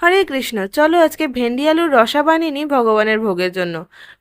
হরে কৃষ্ণ, চলো আজকে ভেন্ডি আলুর রসা বানিয়ে নিই ভগবানের ভোগের জন্য।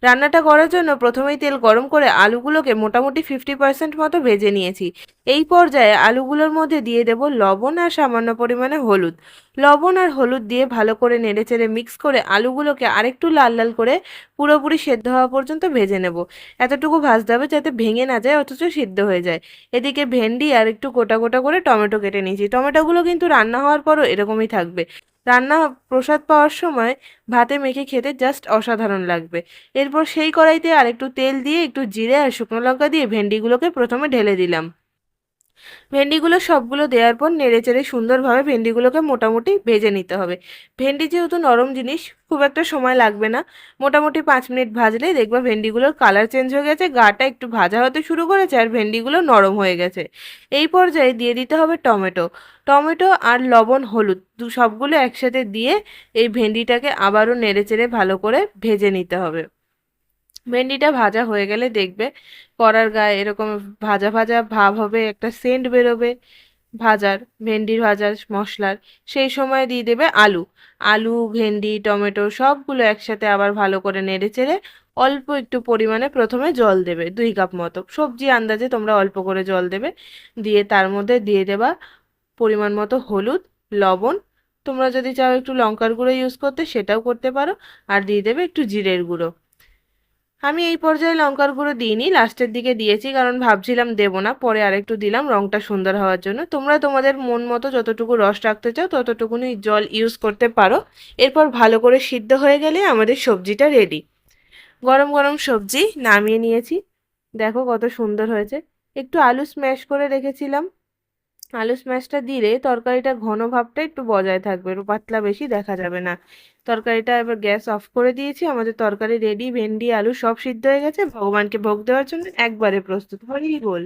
রান্নাটা করার জন্য প্রথমেই তেল গরম করে আলুগুলোকে মোটামুটি 50% মতো ভেজে নিয়েছি। এই পর্যায়ে আলুগুলোর মধ্যে দিয়ে দেব লবণ আর সামান্য পরিমাণে হলুদ। লবণ আর হলুদ দিয়ে ভালো করে নেড়েচেড়ে মিক্স করে আলুগুলোকে আরেকটু লাল লাল করে পুরোপুরি সেদ্ধ হওয়া পর্যন্ত ভেজে নেব। এতটুকু ভাজতে হবে যাতে ভেঙে না যায় অথচ সিদ্ধ হয়ে যায়। এদিকে ভেন্ডি আর একটু গোটা গোটা করে টমেটো কেটে নিয়েছি। টমেটোগুলো কিন্তু রান্না হওয়ার পরও এরকমই থাকবে। রান্না প্রসাদ পাওয়ার সময় ভাতে মেখে খেতে জাস্ট অসাধারণ লাগবে। এরপর সেই কড়াইতে আরেকটু তেল দিয়ে একটু জিরে আর শুকনো লঙ্কা দিয়ে ভেন্ডিগুলোকে প্রথমে ঢেলে দিলাম। ভেন্ডিগুলো সবগুলো দেওয়ার পর নেড়েচেড়ে সুন্দরভাবে ভেন্ডিগুলোকে মোটামুটি ভেজে নিতে হবে। ভেন্ডি যেহেতু নরম জিনিস, খুব একটা সময় লাগবে না। মোটামুটি 5 মিনিট ভাজলেই দেখবা ভেন্ডিগুলোর কালার চেঞ্জ হয়ে গেছে, গাটা একটু ভাজা হতে শুরু করেছে আর ভেন্ডিগুলো নরম হয়ে গেছে। এই পর্যায়ে দিয়ে দিতে হবে টমেটো। টমেটো আর লবণ হলুদ সবগুলো একসাথে দিয়ে এই ভেন্ডিটাকে আবারও নেড়েচেড়ে ভালো করে ভেজে নিতে হবে। ভেন্ডিটা ভাজা হয়ে গেলে দেখবে কড়ার গায়ে এরকম ভাজা ভাজা ভাব হবে, একটা সেন্ট বেরোবে ভাজার, ভেন্ডির ভাজার মশলার। সেই সময় দিয়ে দেবে আলু। আলু, ভেন্ডি, টমেটো সবগুলো একসাথে আবার ভালো করে নেড়েচেড়ে অল্প একটু পরিমাণে প্রথমে জল দেবে, 2 কাপ মতো। সবজি আন্দাজে তোমরা অল্প করে জল দেবে। দিয়ে তার মধ্যে দিয়ে দেবা পরিমাণ মতো হলুদ, লবণ। তোমরা যদি চাও একটু লঙ্কার গুঁড়ো ইউজ করতে সেটাও করতে পারো। আর দিয়ে দেবে একটু জিরের গুঁড়ো। আমি এই পর্যায়ে লঙ্কার গুঁড়ো দিইনি, লাস্টের দিকে দিয়েছি কারণ ভাবছিলাম দেবো না, পরে আরেকটু দিলাম রঙটা সুন্দর হওয়ার জন্য। তোমরা তোমাদের মন মতো যতটুকু রস রাখতে চাও ততটুকুনি জল ইউজ করতে পারো। এরপর ভালো করে সিদ্ধ হয়ে গেলে আমাদের সবজিটা রেডি। গরম গরম সবজি নামিয়ে নিয়েছি। দেখো কত সুন্দর হয়েছে। একটু আলু স্ম্যাশ করে রেখেছিলাম। আলু স্ম্যাশটা দিলে তরকারিটা ঘন ভাবটা একটু বজায় থাকবে, পাতলা বেশি দেখা যাবে না। তরকারিটা এবার গ্যাস অফ করে দিয়েছি। আমাদের তরকারি রেডি, ভেন্ডি আলু সব সিদ্ধ হয়ে গেছে, ভগবানকে ভোগ দেওয়ার জন্য একবারে প্রস্তুত। হরি বল।